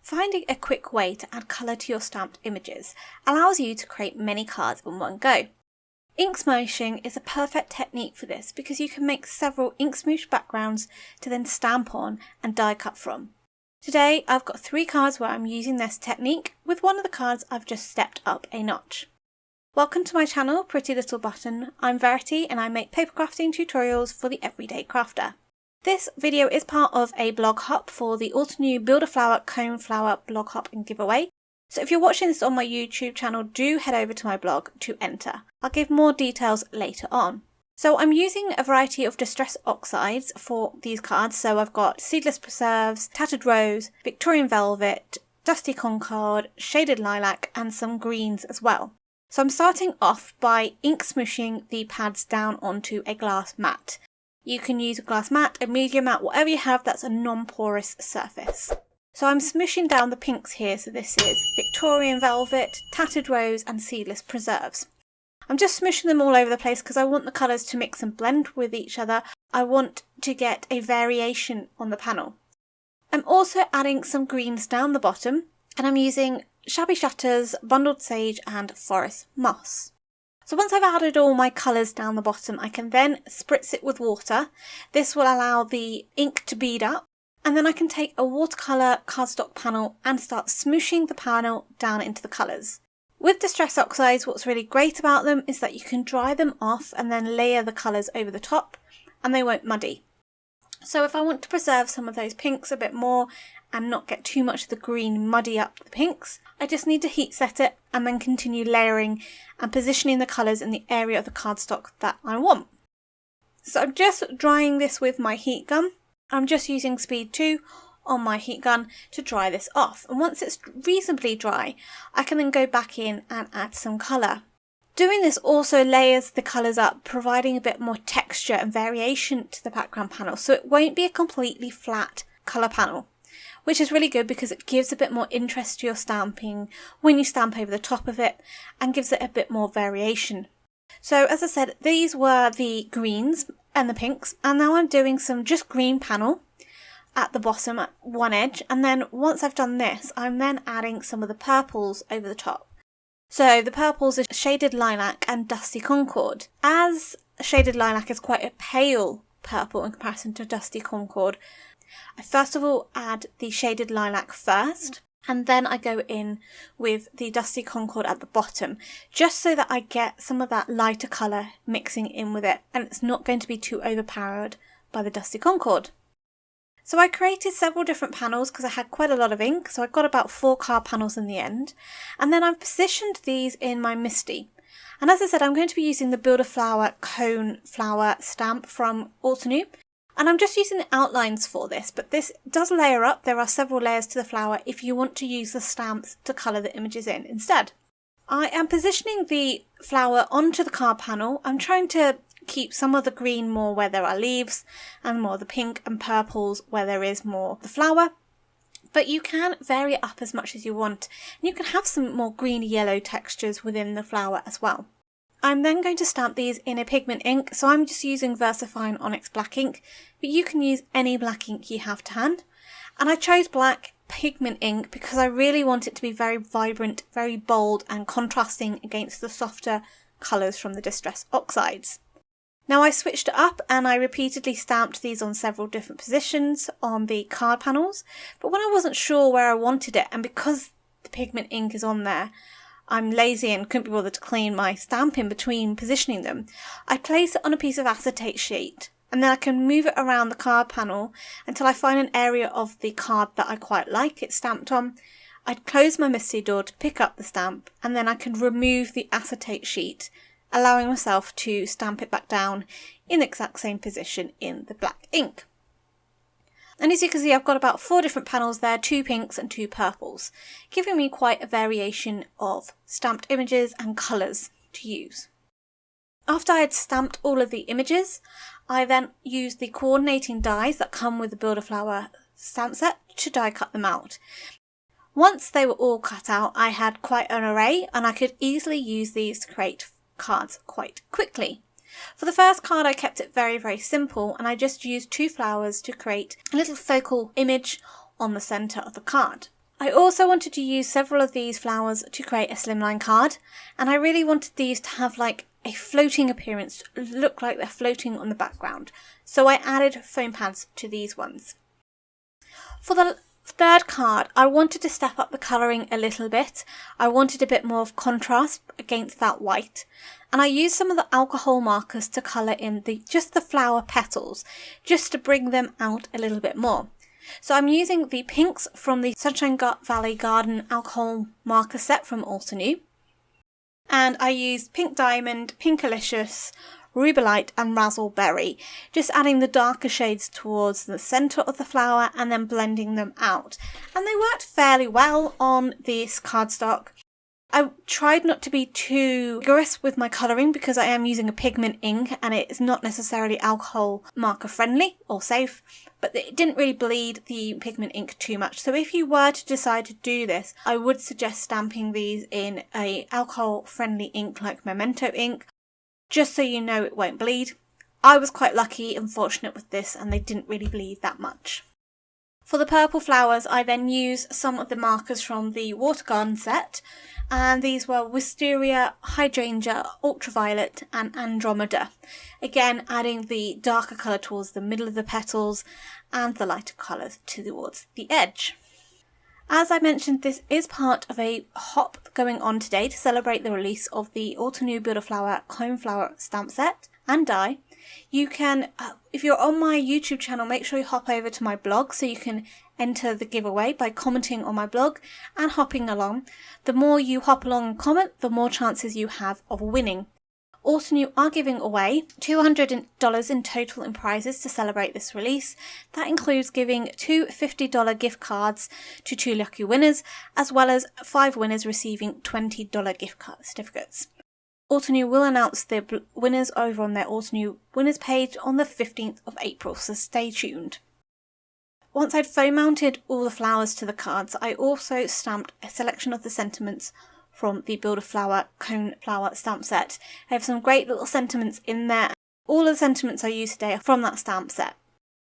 Finding a quick way to add colour to your stamped images allows you to create many cards in one go. Ink smooshing is a perfect technique for this because you can make several ink smoosh backgrounds to then stamp on and die cut from. Today I've got 3 cards where I'm using this technique, with one of the cards I've just stepped up a notch. Welcome to my channel, Pretty Little Button. I'm Verity and I make paper crafting tutorials for the everyday crafter. This video is part of a blog hop for the Altenew Build-a-flower Coneflower blog hop and giveaway. So if you're watching this on my YouTube channel, do head over to my blog to enter. I'll give more details later on. So I'm using a variety of distress oxides for these cards. So I've got Seedless Preserves, Tattered Rose, Victorian Velvet, Dusty Concord, Shaded Lilac and some greens as well. So I'm starting off by ink smooshing the pads down onto a glass mat. You can use a glass mat, a media mat, whatever you have that's a non-porous surface. So I'm smooshing down the pinks here, so this is Victorian Velvet, Tattered Rose and Seedless Preserves. I'm just smooshing them all over the place because I want the colours to mix and blend with each other. I want to get a variation on the panel. I'm also adding some greens down the bottom, and I'm using Shabby Shutters, Bundled Sage and Forest Moss. So once I've added all my colours down the bottom, I can then spritz it with water. This will allow the ink to bead up. And then I can take a watercolour cardstock panel and start smooshing the panel down into the colours. With Distress Oxides, what's really great about them is that you can dry them off and then layer the colours over the top and they won't muddy. So if I want to preserve some of those pinks a bit more and not get too much of the green muddy up the pinks, I just need to heat set it and then continue layering and positioning the colours in the area of the cardstock that I want. So I'm just drying this with my heat gun. I'm just using speed 2 on my heat gun to dry this off, and once it's reasonably dry I can then go back in and add some colour. Doing this also layers the colours up, providing a bit more texture and variation to the background panel, so it won't be a completely flat colour panel, which is really good because it gives a bit more interest to your stamping when you stamp over the top of it and gives it a bit more variation. So as I said, these were the greens and the pinks, and now I'm doing some just green panel at the bottom at one edge, and then once I've done this I'm then adding some of the purples over the top. So the purples are Shaded Lilac and Dusty Concord. As Shaded Lilac is quite a pale purple in comparison to Dusty Concord, I first of all add the Shaded Lilac first, and then I go in with the Dusty Concord at the bottom, just so that I get some of that lighter colour mixing in with it, and it's not going to be too overpowered by the Dusty Concord. So I created several different panels because I had quite a lot of ink, so I got about 4 card panels in the end, and then I've positioned these in my MISTI. And as I said, I'm going to be using the Build-a-flower Coneflower stamp from Altenew. And I'm just using the outlines for this, but this does layer up. There are several layers to the flower if you want to use the stamps to colour the images in instead. I am positioning the flower onto the card panel. I'm trying to keep some of the green more where there are leaves and more of the pink and purples where there is more of the flower. But you can vary it up as much as you want, and you can have some more greeny yellow textures within the flower as well. I'm then going to stamp these in a pigment ink, so I'm just using VersaFine Onyx Black ink, but you can use any black ink you have to hand. And I chose black pigment ink because I really want it to be very vibrant, very bold and contrasting against the softer colours from the Distress Oxides. Now I switched it up and I repeatedly stamped these on several different positions on the card panels, but when I wasn't sure where I wanted it, and because the pigment ink is on there, I'm lazy and couldn't be bothered to clean my stamp in between positioning them, I place it on a piece of acetate sheet and then I can move it around the card panel until I find an area of the card that I quite like it stamped on. I'd close my MISTI door to pick up the stamp, and then I can remove the acetate sheet, allowing myself to stamp it back down in the exact same position in the black ink. And as you can see, I've got about 4 different panels there, 2 pinks and 2 purples, giving me quite a variation of stamped images and colours to use. After I had stamped all of the images, I then used the coordinating dies that come with the Build-a-flower stamp set to die cut them out. Once they were all cut out, I had quite an array and I could easily use these to create cards quite quickly. For the first card I kept it very, very simple, and I just used 2 flowers to create a little focal image on the centre of the card. I also wanted to use several of these flowers to create a slimline card, and I really wanted these to have like a floating appearance, look like they're floating on the background. So I added foam pads to these ones. For the third card, I wanted to step up the colouring a little bit. I wanted a bit more of contrast against that white. And I used some of the alcohol markers to colour in just the flower petals, just to bring them out a little bit more. So I'm using the pinks from the Sunshine Valley Garden alcohol marker set from Altenew. And I used Pink Diamond, Pinkalicious, Rubelite and Razzleberry, just adding the darker shades towards the centre of the flower and then blending them out. And they worked fairly well on this cardstock. I tried not to be too rigorous with my colouring because I am using a pigment ink and it is not necessarily alcohol marker friendly or safe, but it didn't really bleed the pigment ink too much. So if you were to decide to do this, I would suggest stamping these in a alcohol friendly ink like Memento ink, just so you know it won't bleed. I was quite lucky and fortunate with this and they didn't really bleed that much. For the purple flowers, I then used some of the markers from the Water Garden set, and these were Wisteria, Hydrangea, Ultraviolet and Andromeda. Again, adding the darker colour towards the middle of the petals and the lighter colours towards the edge. As I mentioned, this is part of a hop going on today to celebrate the release of the Altenew Build-a-flower Coneflower stamp set and die. You can, if you're on my YouTube channel, make sure you hop over to my blog so you can enter the giveaway by commenting on my blog and hopping along. The more you hop along and comment, the more chances you have of winning. Altenew are giving away $200 in total in prizes to celebrate this release. That includes giving 2 $50 gift cards to 2 lucky winners, as well as 5 winners receiving $20 gift card certificates. Altenew will announce their winners over on their Altenew winners page on the 15th of April, so stay tuned. Once I'd foam mounted all the flowers to the cards, I also stamped a selection of the sentiments from the Build-a-flower Coneflower stamp set. I have some great little sentiments in there. All of the sentiments I use today are from that stamp set.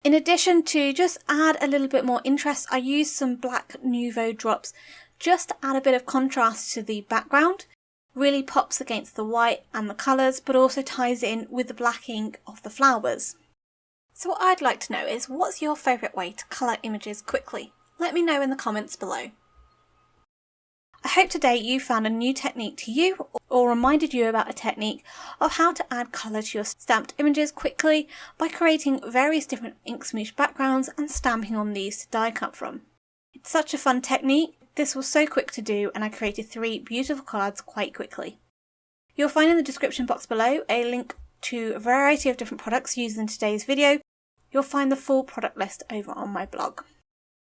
In addition, to just add a little bit more interest, I used some black Nouveau drops just to add a bit of contrast to the background. Really pops against the white and the colours, but also ties in with the black ink of the flowers. So what I'd like to know is, what's your favourite way to colour images quickly? Let me know in the comments below. I hope today you found a new technique to you, or reminded you about a technique of how to add colour to your stamped images quickly by creating various different ink smoosh backgrounds and stamping on these to die cut from. It's such a fun technique. This was so quick to do and I created 3 beautiful cards quite quickly. You'll find in the description box below a link to a variety of different products used in today's video. You'll find the full product list over on my blog.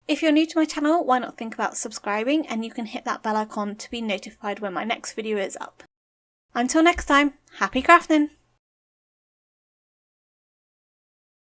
If you're new to my channel, why not think about subscribing, and you can hit that bell icon to be notified when my next video is up. Until next time, happy crafting!